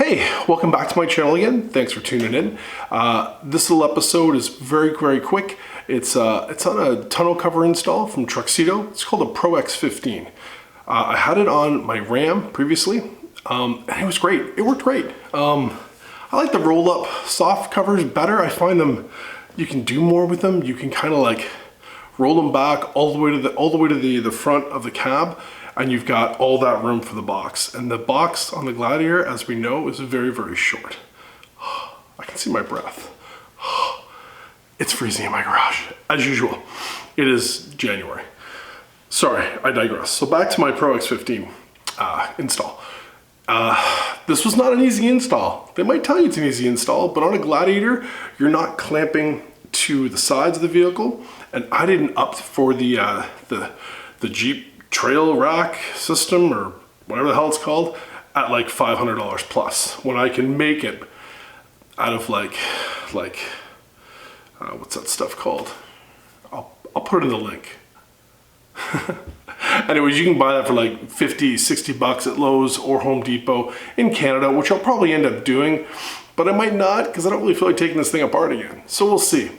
Hey, welcome back to my channel again. Thanks for tuning in. This little episode is very quick. It's on a tonneau cover install from TruXedo. It's called a ProX 15. I had it on my Ram previously, and it was great. It worked great. I like the roll-up soft covers better. I find them, you can do more with them. You can kind of like roll them back all the way to the front of the cab, and you've got all that room for the box. And the box on the Gladiator, as we know, is very short. I can see my breath. It's freezing in my garage, as usual. It is January. Sorry, I digress. So back to my ProX 15 install. This was not an easy install. They might tell you it's an easy install, but on a Gladiator, you're not clamping to the sides of the vehicle. And I didn't opt for the Jeep trail rack system, or whatever the hell it's called, at like $500 plus, when I can make it out of like what's that stuff called? I'll put it in the link. Anyways, you can buy that for like 50, 60 bucks at Lowe's or Home Depot in Canada, which I'll probably end up doing, but I might not, because I don't really feel like taking this thing apart again. So we'll see.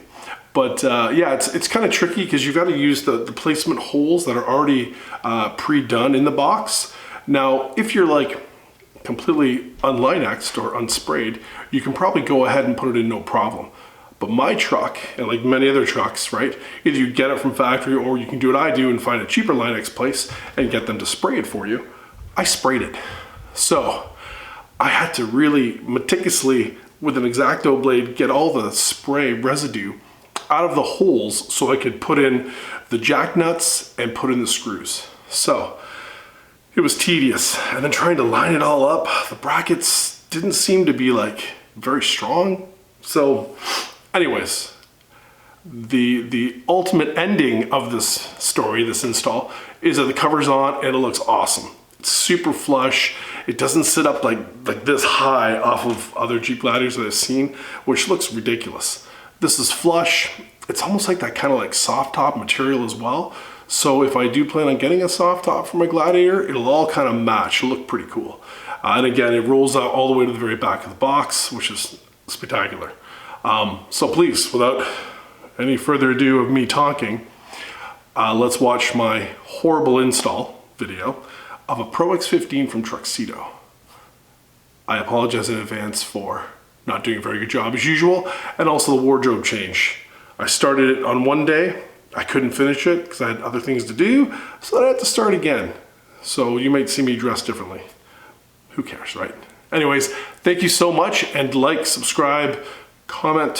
But yeah, it's kind of tricky because you've got to use the placement holes that are already pre-done in the box. Now, if you're like completely unlinexed or unsprayed, you can probably go ahead and put it in no problem. But my truck, and like many other trucks, right, either you get it from factory or you can do what I do and find a cheaper Linex place and get them to spray it for you. I sprayed it. So I had to really meticulously, with an X-Acto blade, get all the spray residue out of the holes so I could put in the jack nuts and put in the screws. So it was tedious. And then trying to line it all up, the brackets didn't seem to be like very strong. So anyways, the ultimate ending of this story, this install, is that the cover's on and it looks awesome. It's super flush. It doesn't sit up like this high off of other Jeep Gladiators that I've seen, which looks ridiculous. This is flush. It's almost like that kind of like soft top material as well. So if I do plan on getting a soft top for my Gladiator, it'll all kind of match. It'll look pretty cool. And again, it rolls out all the way to the very back of the box, which is spectacular. So please, without any further ado of me talking, let's watch my horrible install video of a ProX 15 from TruXedo. I apologize in advance for not doing a very good job as usual, and also the wardrobe change. I started it on one day, I couldn't finish it because I had other things to do, so I had to start again. So you might see me dressed differently. Who cares, right? Anyways, thank you so much, and like, subscribe, comment,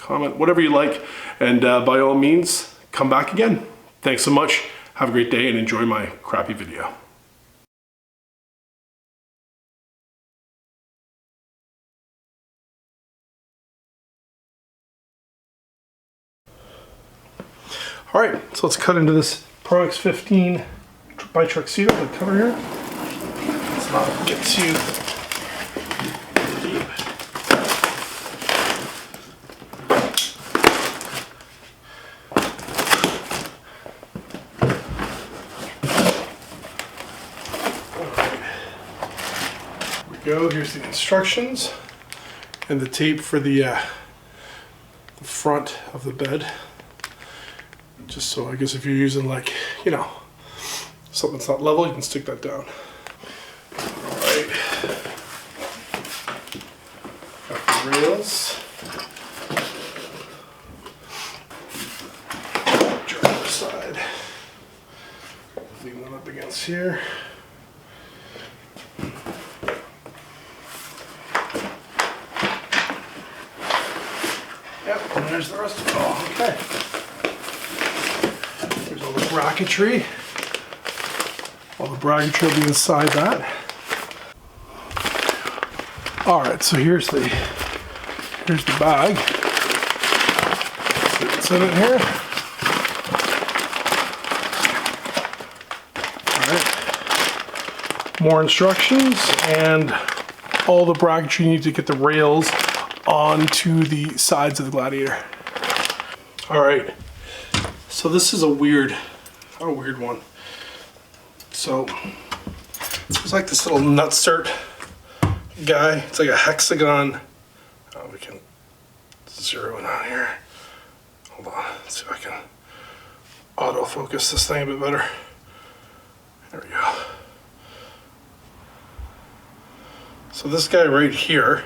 whatever you like, and by all means, come back again. Thanks so much, have a great day, and enjoy my crappy video. All right, so let's cut into this ProX 15 by TruXedo, the cover here. Let's not get too deep. All right. Here we go. Here's the instructions and the tape for the front of the bed. Just so I guess if you're using like, you know, something that's not level, you can stick that down. All right. Got the rails. Driver's side. Lean one up against here. Yep, and there's the rest of it all. Okay. Bracketry. All the bracketry will be inside that. All right, so here's the bag. See what's in it here. All right. More instructions and all the bracketry you need to get the rails onto the sides of the Gladiator. All right. So this is a weird one. So there's like this little nutsert guy. It's like a hexagon. Oh, we can zero in on here. Hold on, let's see if I can autofocus this thing a bit better. There we go. So this guy right here,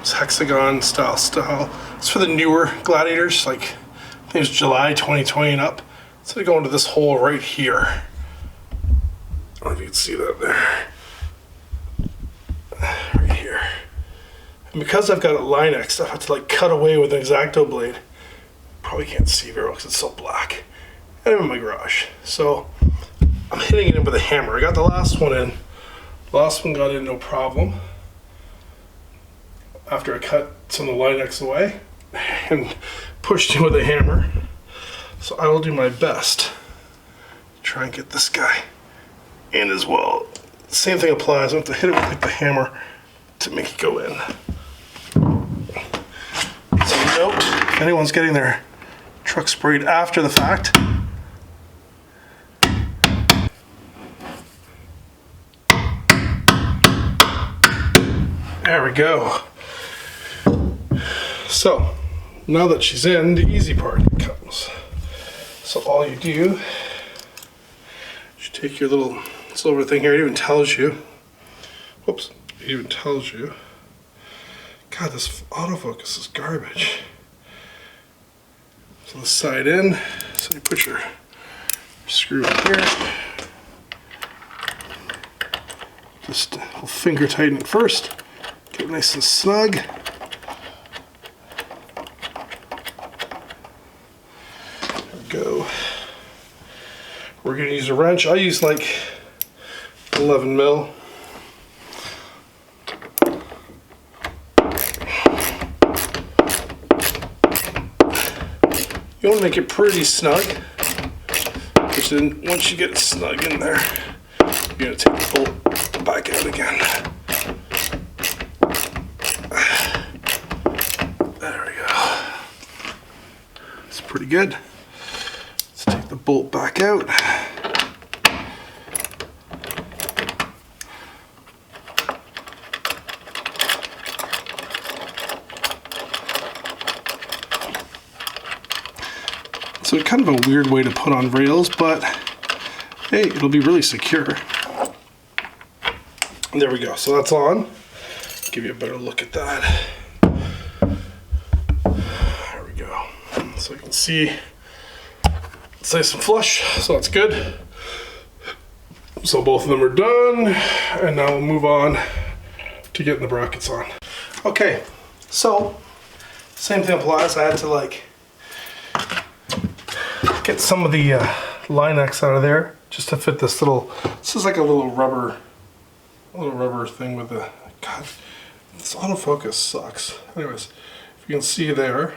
it's hexagon style. It's for the newer Gladiators, like I think it's July 2020 and up. So they go into this hole right here. I don't know if you can see that there. Right here. And because I've got it Line-X'd, I have to like cut away with an X-Acto blade. Probably can't see very well because it's so black. And I'm in my garage. So I'm hitting it in with a hammer. I got the last one in. The last one got in no problem. After I cut some of the Line-X away and pushed it with a hammer. So I will do my best to try and get this guy in as well. Same thing applies. I have to hit it with like the hammer to make it go in. So note, if anyone's getting their truck sprayed after the fact, there we go. So now that she's in, the easy part comes. So all you do is you take your little silver thing here. It even tells you, whoops, it even tells you, God, this autofocus is garbage. So the side in, so you put your screw in here. Just finger tighten it first, get it nice and snug. Go. We're going to use a wrench. I use like 11 mil. You want to make it pretty snug, which then once you get it snug in there, you're going to take the bolt back out again. There we go. It's pretty good. The bolt back out. So it's kind of a weird way to put on rails, but hey, it'll be really secure. There we go. So that's on. Give you a better look at that. There we go. So you can see it's nice and flush, so that's good. So both of them are done, and now we'll move on to getting the brackets on. Okay, so same thing applies. I had to like get some of the Line-X out of there just to fit this little. This is like a little rubber thing with the. God, this autofocus sucks. Anyways, if you can see there.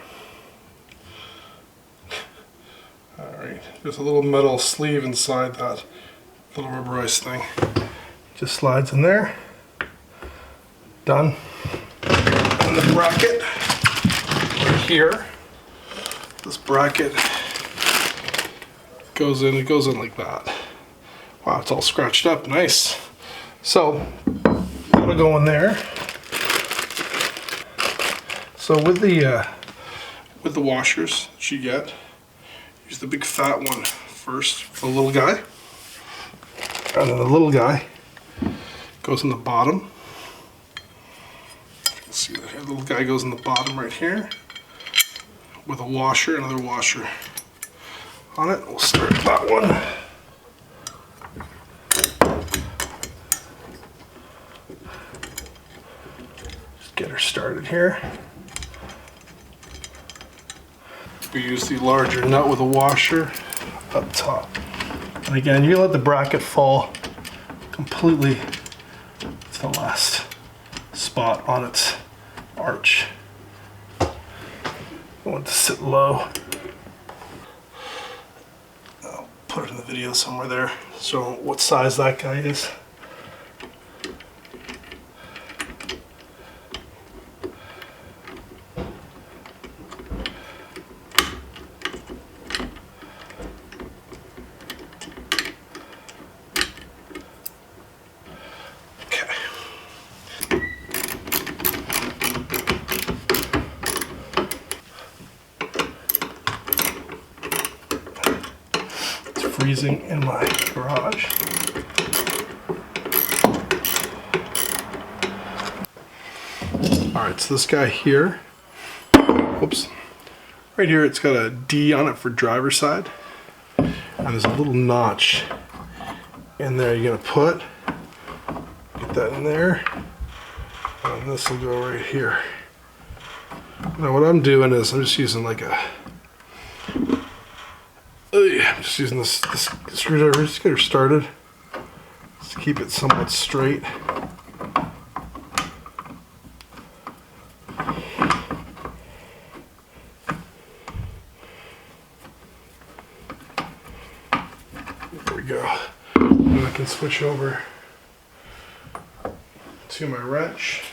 Alright, there's a little metal sleeve inside that little rubberized thing. Just slides in there. Done. And the bracket right here. This bracket goes in, it goes in like that. Wow, it's all scratched up, nice. So, that'll go in there. So with the washers that you get, use the big fat one first for the little guy. And then the little guy goes in the bottom. You can see that here. The little guy goes in the bottom right here with a washer, another washer on it. We'll start that one. Just get her started here. We use the larger nut with a washer up top. And again, you let the bracket fall completely to the last spot on its arch. I want it to sit low. I'll put it in the video somewhere there, so what size that guy is. freezing in my garage. Alright, so this guy here, whoops, right here it's got a D on it for driver's side. And there's a little notch in there you're gonna get that in there. And this will go right here. Now what I'm doing is I'm just using like I'm just using this screwdriver just to get her started. Just to keep it somewhat straight. There we go. And I can switch over to my wrench.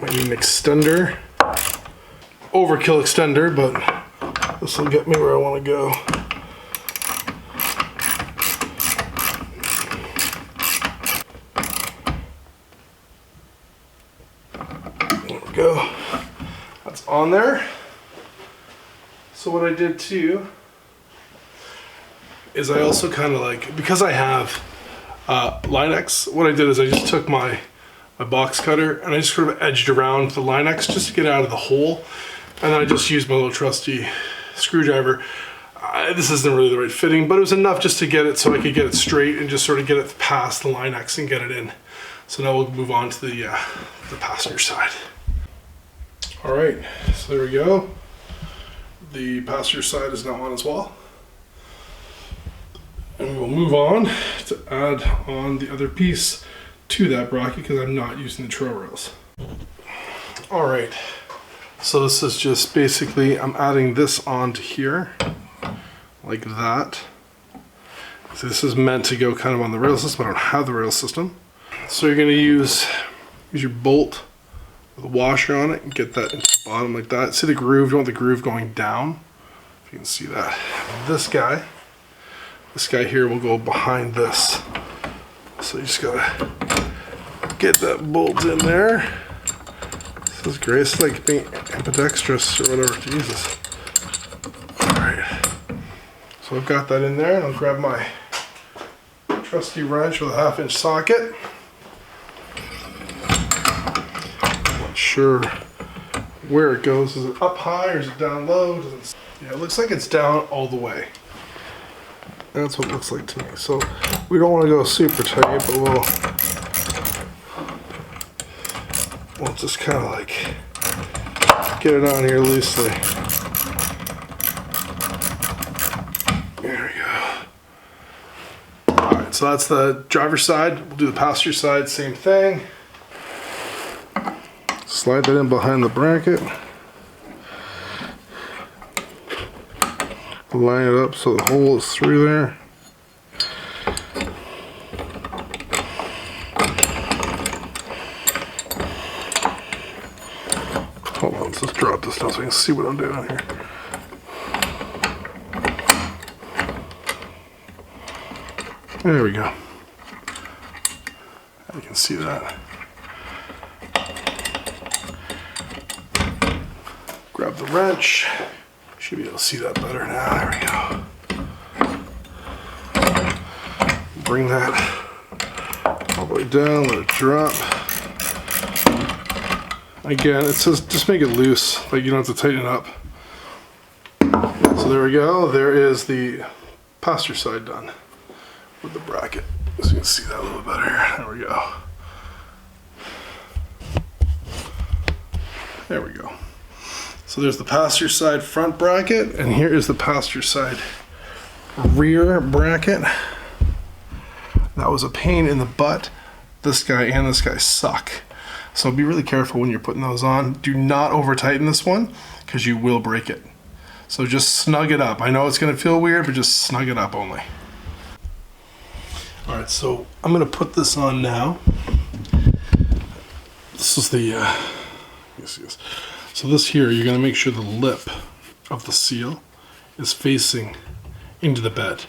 Might need an extender, overkill extender, but this will get me where I want to go. There we go. That's on there. So what I did too is I also kind of like, because I have Line-X, what I did is I just took my box cutter and I just sort of edged around the Line-X just to get out of the hole, and then I just used my little trusty screwdriver. This isn't really the right fitting, but it was enough just to get it so I could get it straight and just sort of get it past the Line-X and get it in. So now we'll move on to the passenger side. All right, so there we go. The passenger side is now on as well. And we will move on to add on the other piece to that bracket because I'm not using the trail rails. All right, so this is just basically, I'm adding this onto here like that. So this is meant to go kind of on the rail system. I don't have the rail system. So you're gonna use your bolt with a washer on it and get that into the bottom like that. See the groove, you want the groove going down. If you can see that. This guy here will go behind this. So you just gotta get that bolt in there. This is great. It's like being ambidextrous or whatever. Jesus. Alright. So I've got that in there, and I'll grab my trusty wrench with a 1/2-inch socket. I'm not sure where it goes. Is it up high or is it down low? Yeah, it looks like it's down all the way. That's what it looks like to me. So we don't want to go super tight, but we'll just kind of like get it on here loosely. There we go. Alright, so that's the driver's side. We'll do the passenger side, same thing. Slide that in behind the bracket. Line it up so the hole is through there. Hold on, let's just drop this down so I can see what I'm doing here. There we go. You can see that. Grab the wrench. Should be able to see that better now. There we go. Bring that all the way down, let it drop. Again, it says just make it loose, like you don't have to tighten it up. So there we go. There is the passenger side done with the bracket. So you can see that a little better. There we go. There we go. So there's the passenger side front bracket, and here is the passenger side rear bracket. That was a pain in the butt. This guy and this guy suck. So be really careful when you're putting those on. Do not over tighten this one because you will break it. So just snug it up. I know it's gonna feel weird, but just snug it up only. All right, so I'm gonna put this on now. This is the, let me see this. So this here, you're going to make sure the lip of the seal is facing into the bed.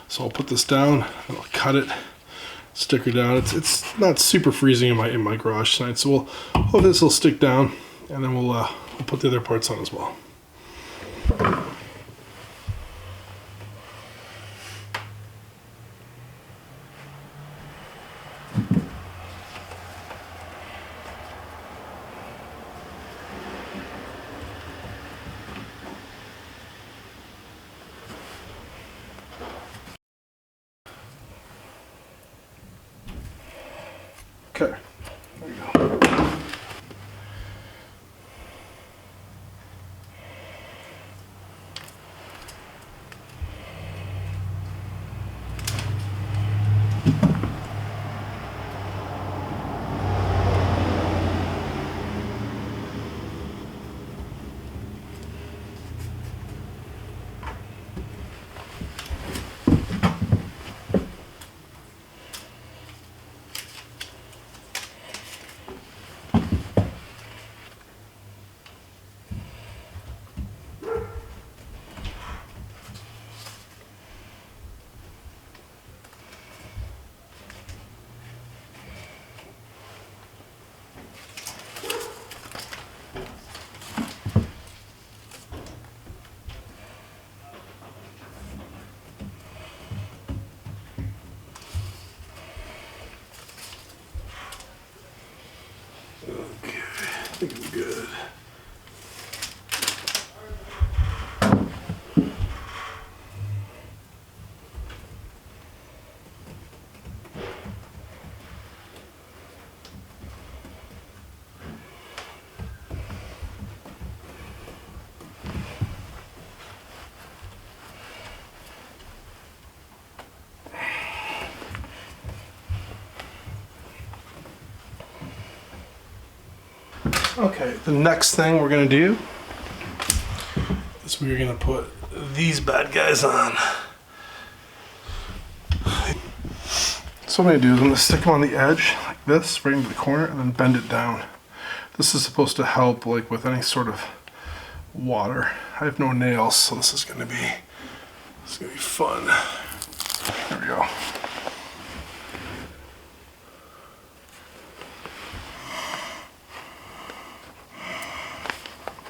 So I'll put this down and I'll cut it, stick her down. It's not super freezing in my garage tonight, so we'll hope this will stick down, and then we'll put the other parts on as well. Okay, there we go. Okay, I think I'm good. Okay, the next thing we're gonna do is we're gonna put these bad guys on. So what I'm gonna do is I'm gonna stick them on the edge like this, right into the corner, and then bend it down. This is supposed to help like with any sort of water. I have no nails, so this is gonna be fun. There we go.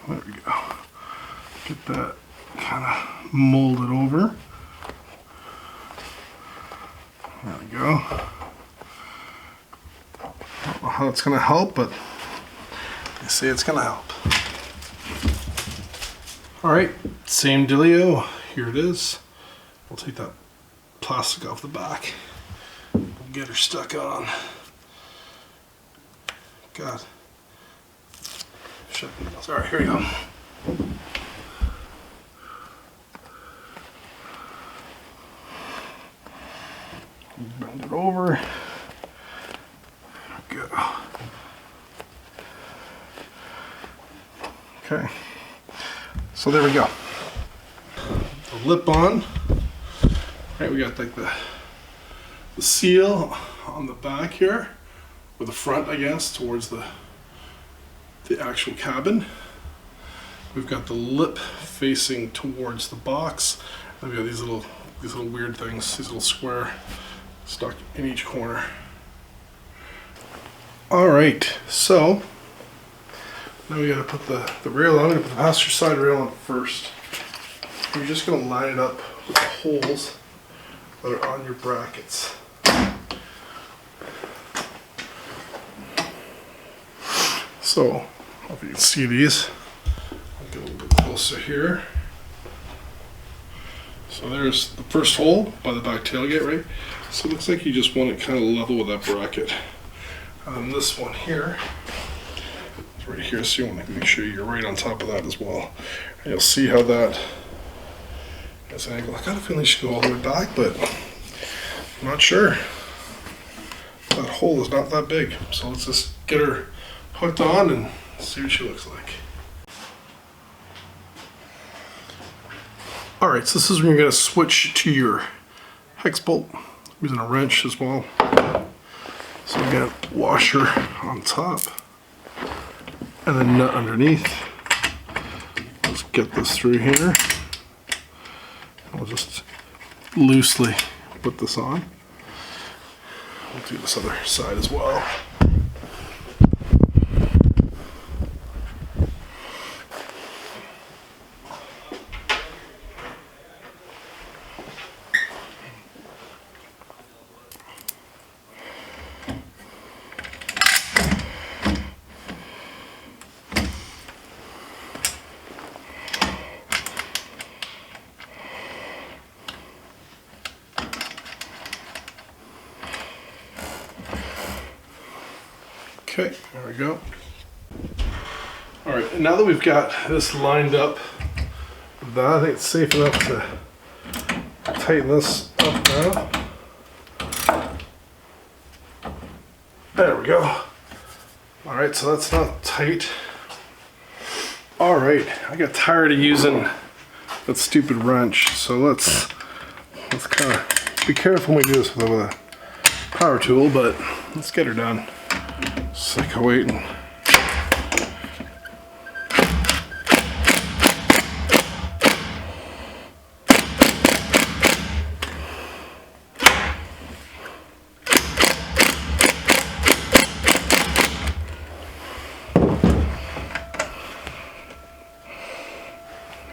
There we go. Get that kind of molded over. There we go. I don't know how it's going to help, but they say it's going to help. Alright, same dealio. Here it is. We'll take that plastic off the back. We'll get her stuck on. God. Alright, here we go. Bend it over. There we go. Okay. So there we go. The lip on. Right, we got like the seal on the back here, or the front, I guess, towards the actual cabin. We've got the lip facing towards the box, and we've got these little weird things, these little square stuck in each corner. All right, so now we got to put the rail on. I'm going to put the passenger side rail on first. You're just going to line it up with the holes that are on your brackets. So, I don't know if you can see these. I'll get a little bit closer here. So there's the first hole by the back tailgate, right? So it looks like you just want it kind of level with that bracket. And then this one here, it's right here, so you want to make sure you're right on top of that as well. And you'll see how that has an angle. I got a feeling it should go all the way back, but I'm not sure. That hole is not that big. So let's just get her hooked on and see what she looks like. Alright, so this is when you're going to switch to your hex bolt, using a wrench as well. So we got washer on top, and then nut underneath. get this through here. I'll just loosely put this on. We'll do this other side as well. Okay, there we go. All right, and now that we've got this lined up, I think it's safe enough to tighten this up now. There we go. All right, so that's not tight. All right, I got tired of using that stupid wrench, so let's kind of be careful when we do this with a power tool, but let's get her done. Sick of waiting.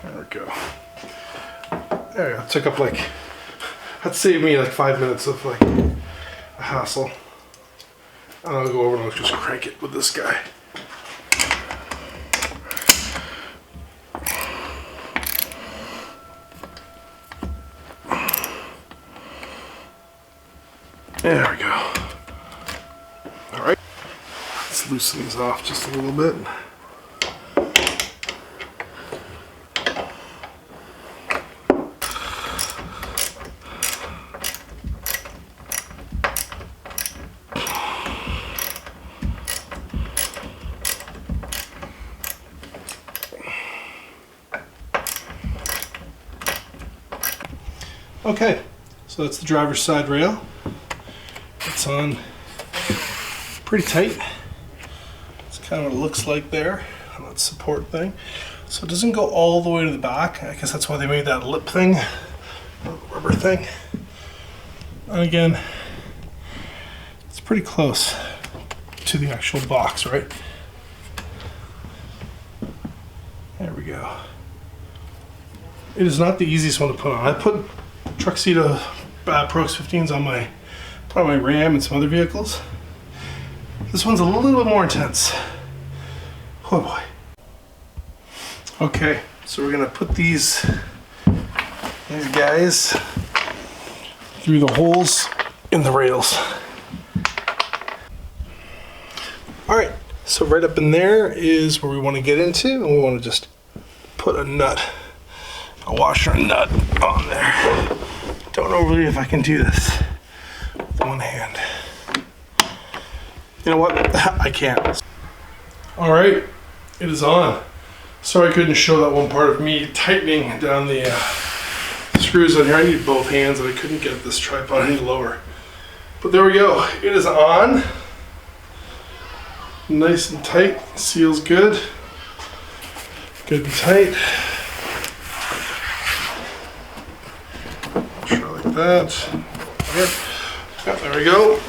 There we go. There we go. It took up that saved me 5 minutes of a hassle. And I'll go over and I'll just crank it with this guy. There we go. All right, let's loosen these off just a little bit. Okay, so that's the driver's side rail. It's on pretty tight. It's kind of what it looks like there on that support thing. So it doesn't go all the way to the back. I guess that's why they made that lip thing, rubber thing. And again, it's pretty close to the actual box, right? There we go. It is not the easiest one to put on. I put TruXedo ProX 15s on my Ram and some other vehicles. This one's a little bit more intense. Oh boy. Okay, so we're gonna put these guys through the holes in the rails. All right, so right up in there is where we want to get into, and we want to just put a washer nut on there. Don't know really if I can do this with one hand. You know what? I can't. All right, it is on. Sorry I couldn't show that one part of me tightening down the screws on here. I need both hands and I couldn't get this tripod any lower. But there we go. It is on. Nice and tight. Seals good. Good and tight. That. Yep, there we go.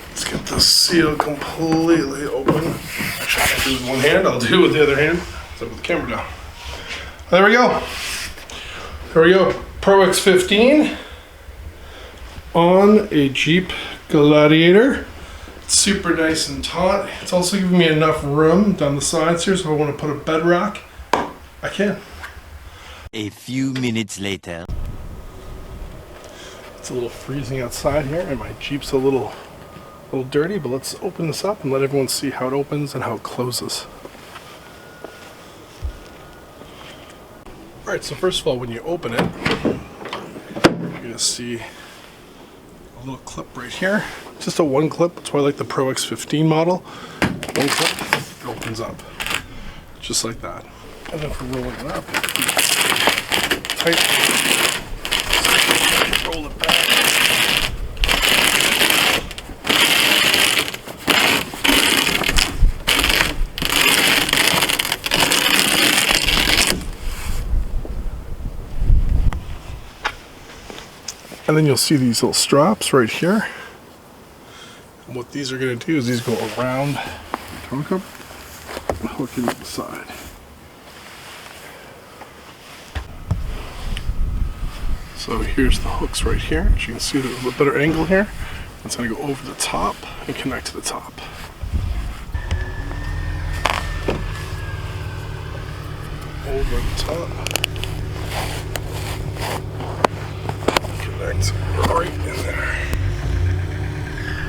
Let's get the seal completely open. Actually, I can't do it with one hand. I'll do it with the other hand. So put the camera down. There we go. There we go. ProX 15 on a Jeep Gladiator. It's super nice and taut. It's also giving me enough room down the sides here, so if I want to put a bed rack, I can. A few minutes later. It's a little freezing outside here and my Jeep's a little dirty, but let's open this up and let everyone see how it opens and how it closes. Alright, so first of all, when you open it, you're going to see a little clip right here. Just a one clip. That's why I like the ProX 15 model. One clip, it opens up. Just like that. And then for rolling it up, tight. Roll it back. And then you'll see these little straps right here. And what these are going to do is these go around the tow cup and hook into the side. So here's the hooks right here. As you can see, there's a better angle here. It's going to go over the top and connect to the top. Over the top. Connect right in there.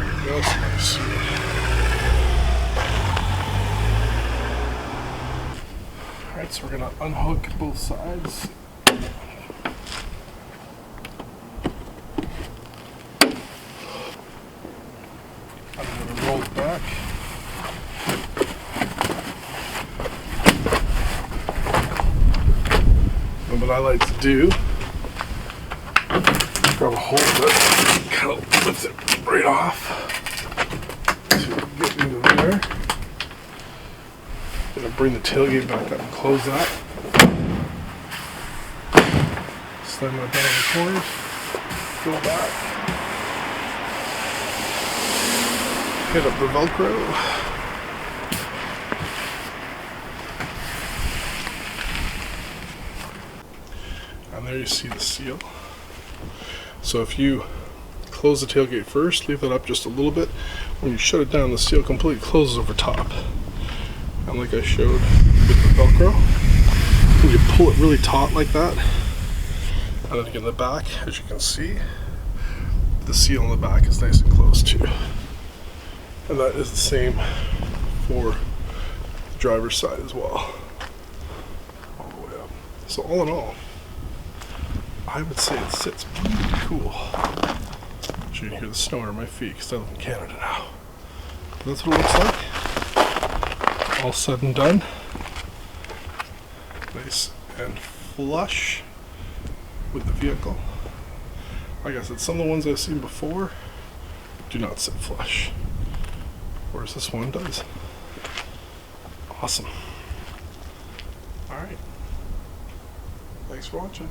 There we go. So you see it. Alright, so we're going to unhook both sides. I'm going to roll it back. And what I like to do, grab a hold of it, kind of lift it right off. So get into there. Gonna bring the tailgate back up and close that. Slam that down in the corners. Go back. Hit up the Velcro. And there you see the seal. So if you close the tailgate first, leave that up just a little bit. When you shut it down, the seal completely closes over top. And like I showed with the Velcro, when you pull it really taut like that, and then again the back, as you can see, the seal on the back is nice and close too. And that is the same for the driver's side as well. All the way up. So all in all, I would say it sits pretty cool. You can hear the snow under my feet because I live in Canada now. But that's what it looks like. All said and done. Nice and flush with the vehicle. Like I said, some of the ones I've seen before do not sit flush. Whereas this one does. Awesome. Alright. Thanks for watching.